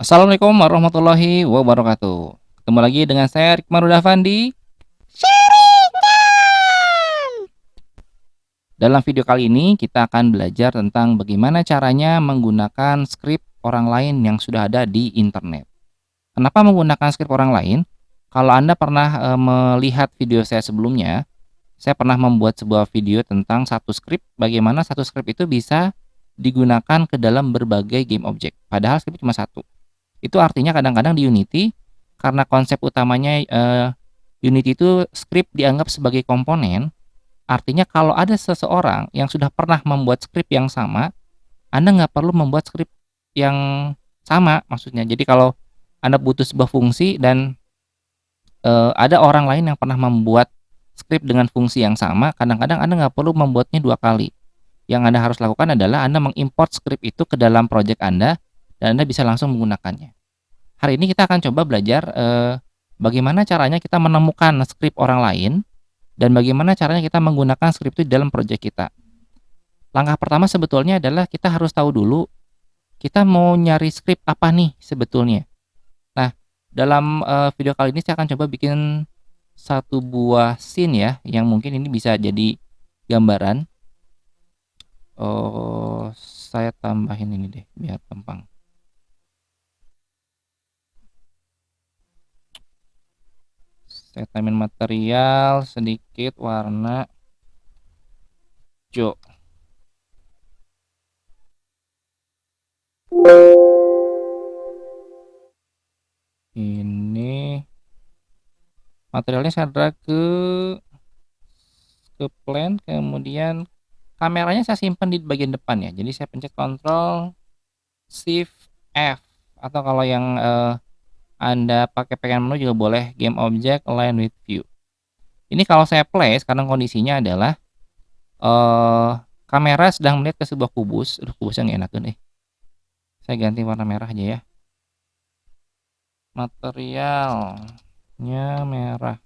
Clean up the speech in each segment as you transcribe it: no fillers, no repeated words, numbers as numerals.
Assalamualaikum warahmatullahi wabarakatuh. Ketemu lagi dengan saya Rikmanuddin Affandi. Dalam video kali ini kita akan belajar tentang bagaimana caranya menggunakan skrip orang lain yang sudah ada di internet. Kenapa menggunakan skrip orang lain? Kalau Anda pernah melihat video saya sebelumnya, saya pernah membuat sebuah video tentang satu skrip, bagaimana satu skrip itu bisa digunakan ke dalam berbagai game objek. Padahal skrip cuma satu. Itu artinya kadang-kadang di Unity, karena konsep utamanya Unity itu skrip dianggap sebagai komponen, artinya kalau ada seseorang yang sudah pernah membuat skrip yang sama, Anda nggak perlu membuat skrip yang sama maksudnya. Jadi kalau Anda butuh sebuah fungsi dan ada orang lain yang pernah membuat skrip dengan fungsi yang sama, kadang-kadang Anda nggak perlu membuatnya dua kali. Yang Anda harus lakukan adalah Anda mengimport skrip itu ke dalam project Anda, dan Anda bisa langsung menggunakannya. Hari ini kita akan coba belajar bagaimana caranya kita menemukan skrip orang lain dan bagaimana caranya kita menggunakan skrip itu di dalam proyek kita. Langkah pertama sebetulnya adalah kita harus tahu dulu kita mau nyari skrip apa nih sebetulnya. Nah, dalam video kali ini saya akan coba bikin satu buah scene ya, yang mungkin ini bisa jadi gambaran. Saya tambahin ini deh biar gampang. Saya tambahin material sedikit warna hijau. Ini materialnya saya drag ke plan, kemudian kameranya saya simpan di bagian depan ya. Jadi saya pencet Ctrl Shift F, atau kalau yang Anda pakai pengen menu juga boleh, game object align with view. Ini kalau saya play, sekarang kondisinya adalah kamera sedang melihat ke sebuah kubus. Aduh, kubusnya nggak enak nih. Saya ganti warna merah aja ya. Materialnya merah.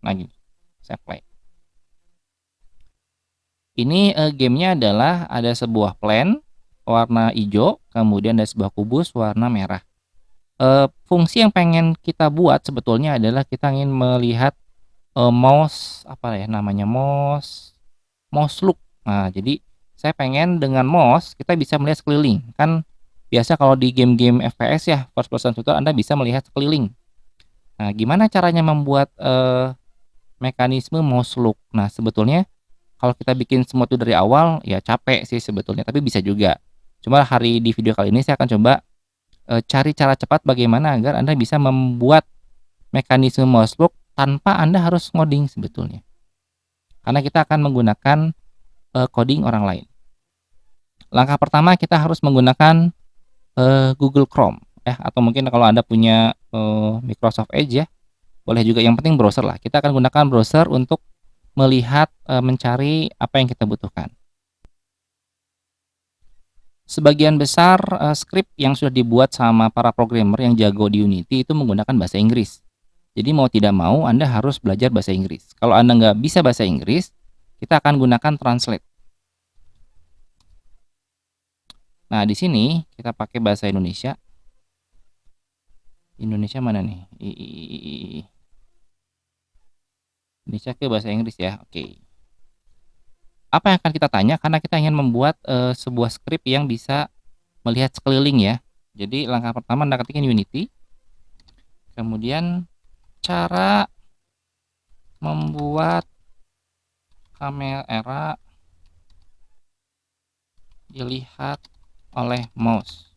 Nah gini, saya play. Ini gamenya adalah ada sebuah plan warna hijau, kemudian ada sebuah kubus warna merah. Fungsi yang pengen kita buat sebetulnya adalah kita ingin melihat mouse, apa ya namanya, mouse look. Nah, jadi saya pengen dengan mouse kita bisa melihat sekeliling. Kan biasa kalau di game-game FPS ya, first person shooter, Anda bisa melihat sekeliling. Nah, gimana caranya membuat mekanisme mouse look? Nah, sebetulnya kalau kita bikin semua itu dari awal ya capek sih sebetulnya, tapi bisa juga. Cuma di video kali ini saya akan coba cari cara cepat bagaimana agar Anda bisa membuat mekanisme mouse look tanpa Anda harus ngoding sebetulnya. Karena kita akan menggunakan coding orang lain. Langkah pertama kita harus menggunakan Google Chrome ya, atau mungkin kalau Anda punya Microsoft Edge ya, boleh juga, yang penting browser lah. Kita akan gunakan browser untuk melihat, mencari apa yang kita butuhkan. Sebagian besar skrip yang sudah dibuat sama para programmer yang jago di Unity itu menggunakan bahasa Inggris. Jadi mau tidak mau Anda harus belajar bahasa Inggris. Kalau Anda nggak bisa bahasa Inggris, kita akan gunakan translate. Nah, di sini kita pakai bahasa Indonesia. Indonesia mana nih? Indonesia ke bahasa Inggris ya. Oke. Apa yang akan kita tanya? Karena kita ingin membuat sebuah skrip yang bisa melihat sekeliling ya. Jadi langkah pertama Anda ketikkan Unity. Kemudian cara membuat kamera dilihat oleh mouse.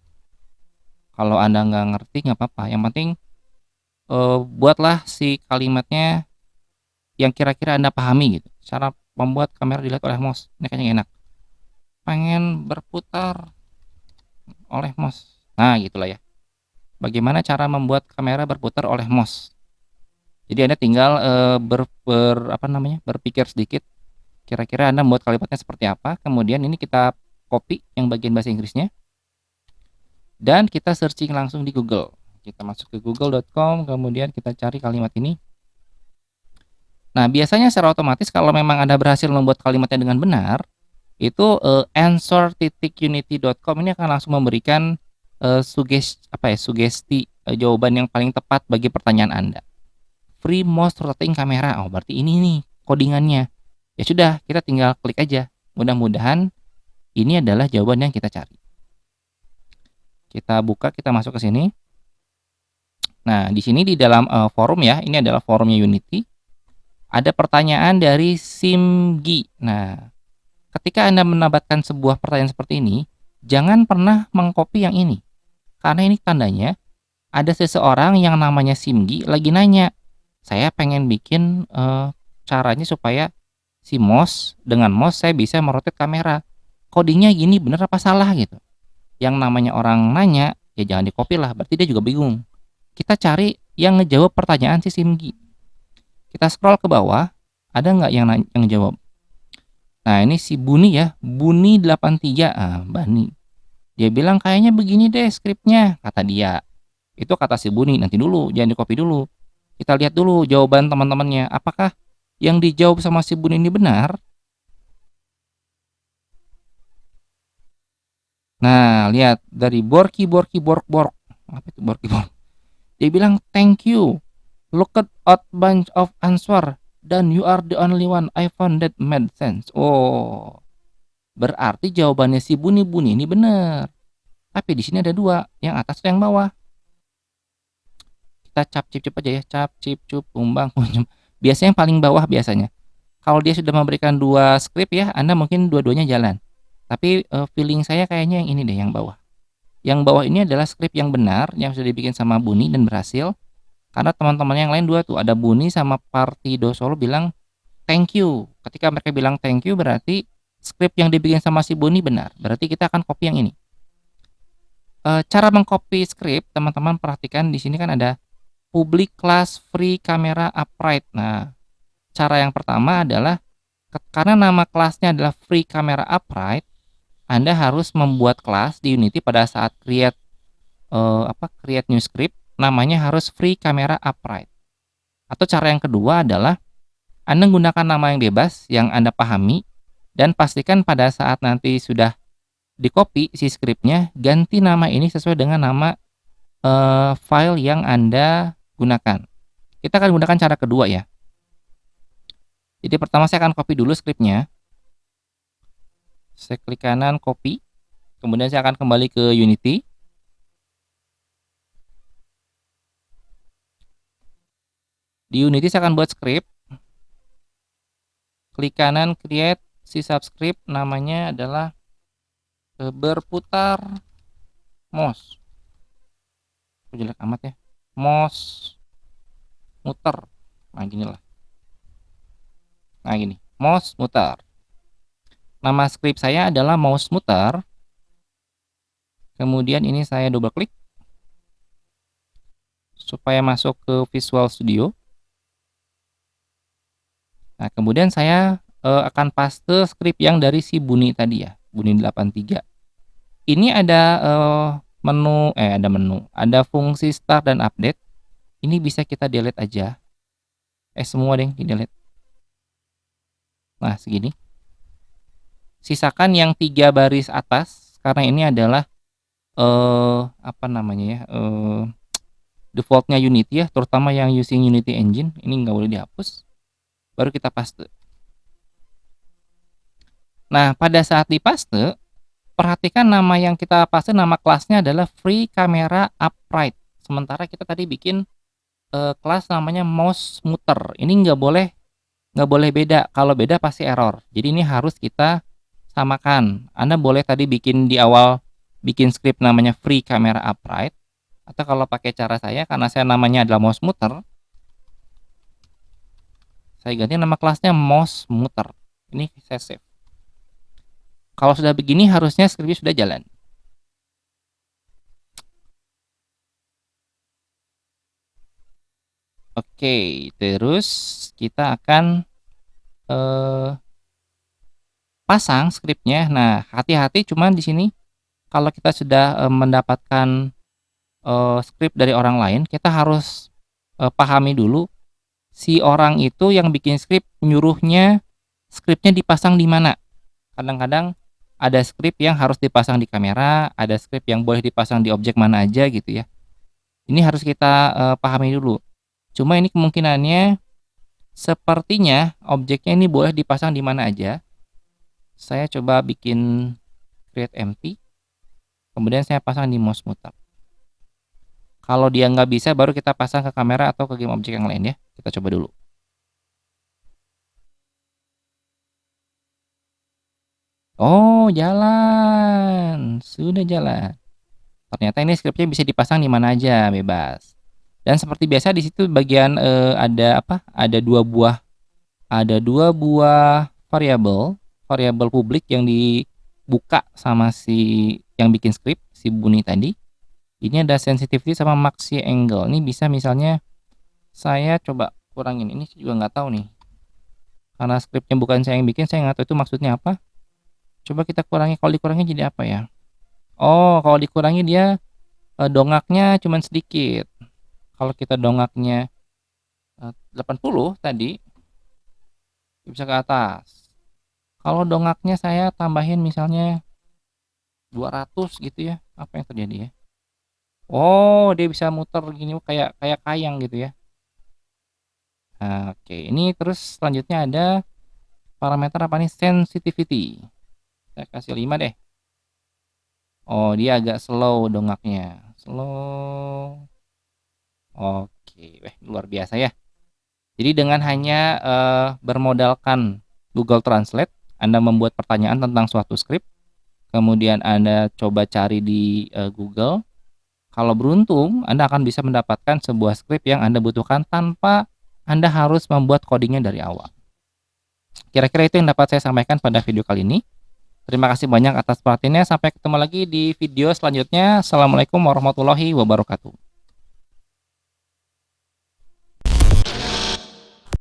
Kalau Anda nggak ngerti nggak apa-apa. Yang penting buatlah si kalimatnya yang kira-kira Anda pahami gitu. Cara membuat kamera dilihat oleh mouse. Ini kayaknya enak. Pengen berputar oleh mouse. Nah, gitulah ya. Bagaimana cara membuat kamera berputar oleh mouse? Jadi Anda tinggal berpikir sedikit. Kira-kira Anda membuat kalimatnya seperti apa? Kemudian ini kita copy yang bagian bahasa Inggrisnya. Dan kita searching langsung di Google. Kita masuk ke google.com, kemudian kita cari kalimat ini. Nah, biasanya secara otomatis kalau memang Anda berhasil membuat kalimatnya dengan benar, itu, answer.unity.com ini akan langsung memberikan, sugesti, jawaban yang paling tepat bagi pertanyaan Anda. Free mouse rotating camera, oh berarti ini nih codingannya. Ya sudah, kita tinggal klik aja. Mudah-mudahan ini adalah jawaban yang kita cari. Kita buka, kita masuk ke sini. Nah, di sini di dalam, forum ya, ini adalah forumnya Unity. Ada pertanyaan dari Simgi. Nah, ketika Anda mendapatkan sebuah pertanyaan seperti ini, jangan pernah mengcopy yang ini. Karena ini tandanya ada seseorang yang namanya Simgi lagi nanya, "Saya pengen bikin, caranya supaya si mouse dengan mouse saya bisa merotate kamera. Codingnya gini bener apa salah?" Gitu. Yang namanya orang nanya, ya jangan di-copy lah, berarti dia juga bingung. Kita cari yang ngejawab pertanyaan si Simgi. Kita scroll ke bawah, ada nggak yang jawab? Nah, ini si Buni ya, Buni83, Bani. Dia bilang, "Kayaknya begini deh skripnya," kata dia. Itu kata si Buni, nanti dulu, jangan di-copy dulu. Kita lihat dulu jawaban teman-temannya, apakah yang dijawab sama si Buni ini benar? Nah, lihat dari Borki Bork. Apa itu Borki Bork? Dia bilang, "Thank you. Look at bunch of answer. Dan you are the only one I found that made sense." Oh, berarti jawabannya si Buni ini benar. Tapi di sini ada dua, yang atas atau yang bawah. Kita cap cip cup aja ya, cap cip cup umbang kunjung. Biasanya yang paling bawah biasanya. Kalau dia sudah memberikan dua skrip ya, Anda mungkin dua-duanya jalan. Tapi feeling saya kayaknya yang ini deh, yang bawah. Yang bawah ini adalah skrip yang benar, yang sudah dibikin sama Buni dan berhasil. Karena teman-teman yang lain dua tuh, ada Buni sama Partido Solo bilang thank you. Ketika mereka bilang thank you berarti skrip yang dibikin sama si Buni benar. Berarti kita akan copy yang ini. Cara mengcopy skrip, teman-teman perhatikan di sini kan ada public class free camera upright. Nah, cara yang pertama adalah karena nama kelasnya adalah free camera upright, Anda harus membuat kelas di Unity pada saat create new script, namanya harus free camera upright. Atau cara yang kedua adalah Anda menggunakan nama yang bebas yang Anda pahami dan pastikan pada saat nanti sudah di-copy si skripnya, ganti nama ini sesuai dengan nama file yang Anda gunakan. Kita akan gunakan cara kedua ya. Jadi pertama saya akan copy dulu skripnya. Saya klik kanan copy. Kemudian saya akan kembali ke Unity. Di Unity saya akan buat script. Klik kanan create si subscript, namanya adalah berputar mouse. Jelek amat ya. Mouse muter. Nah gini lah. Nah gini, mouse muter. Nama script saya adalah mouse muter. Kemudian ini saya double klik supaya masuk ke Visual Studio. Nah, kemudian saya akan paste script yang dari si Buni tadi ya, Buni 83. Ini ada ada fungsi start dan update. Ini bisa kita delete aja. Semua deh di delete. Nah, segini. Sisakan yang 3 baris atas karena ini adalah defaultnya Unity ya, terutama yang using Unity Engine, ini nggak boleh dihapus. Baru kita paste. Nah, pada saat dipaste, perhatikan nama yang kita paste, nama kelasnya adalah free camera upright. Sementara kita tadi bikin kelas namanya mouse muter. Ini nggak boleh beda. Kalau beda pasti error. Jadi ini harus kita samakan. Anda boleh tadi bikin di awal bikin script namanya free camera upright, atau kalau pakai cara saya, karena saya namanya adalah mouse muter, saya ganti nama kelasnya mouse muter. Ini saya save. Kalau sudah begini harusnya scriptnya sudah jalan. Oke, terus kita akan pasang scriptnya. Nah, hati-hati cuman di sini kalau kita sudah mendapatkan script dari orang lain, kita harus pahami dulu si orang itu yang bikin script nyuruhnya scriptnya dipasang di mana. Kadang-kadang ada script yang harus dipasang di kamera, ada script yang boleh dipasang di objek mana aja gitu ya. Ini harus kita, pahami dulu. Cuma ini kemungkinannya sepertinya objeknya ini boleh dipasang di mana aja. Saya coba bikin create empty, kemudian saya pasang di mouse muter. Kalau dia nggak bisa baru kita pasang ke kamera atau ke game objek yang lain ya. Kita coba dulu. Oh, jalan. Sudah jalan. Ternyata ini script-nya bisa dipasang di mana aja, bebas. Dan seperti biasa di situ bagian, ada apa, ada dua buah variabel, variabel publik yang dibuka sama si yang bikin script, si Buni tadi. Ini ada sensitivity sama maxi angle. Ini bisa misalnya saya coba kurangin, ini saya juga nggak tahu nih. Karena scriptnya bukan saya yang bikin, saya nggak tahu itu maksudnya apa. Coba kita kurangi, kalau dikurangi jadi apa ya? Oh, kalau dikurangi dia, dongaknya cuman sedikit. Kalau kita dongaknya, 80 tadi, bisa ke atas. Kalau dongaknya saya tambahin misalnya 200 gitu ya, apa yang terjadi ya? Oh, dia bisa muter gini kayak kayak kayang gitu ya. Nah, oke, ini terus selanjutnya ada parameter apa nih? Sensitivity. Saya kasih 5 deh. Oh, dia agak slow dongaknya. Slow. Oke, luar biasa ya. Jadi dengan hanya bermodalkan Google Translate, Anda membuat pertanyaan tentang suatu script, kemudian Anda coba cari di Google. Kalau beruntung, Anda akan bisa mendapatkan sebuah script yang Anda butuhkan tanpa Anda harus membuat codingnya dari awal. Kira-kira itu yang dapat saya sampaikan pada video kali ini. Terima kasih banyak atas perhatiannya. Sampai ketemu lagi di video selanjutnya. Assalamualaikum warahmatullahi wabarakatuh.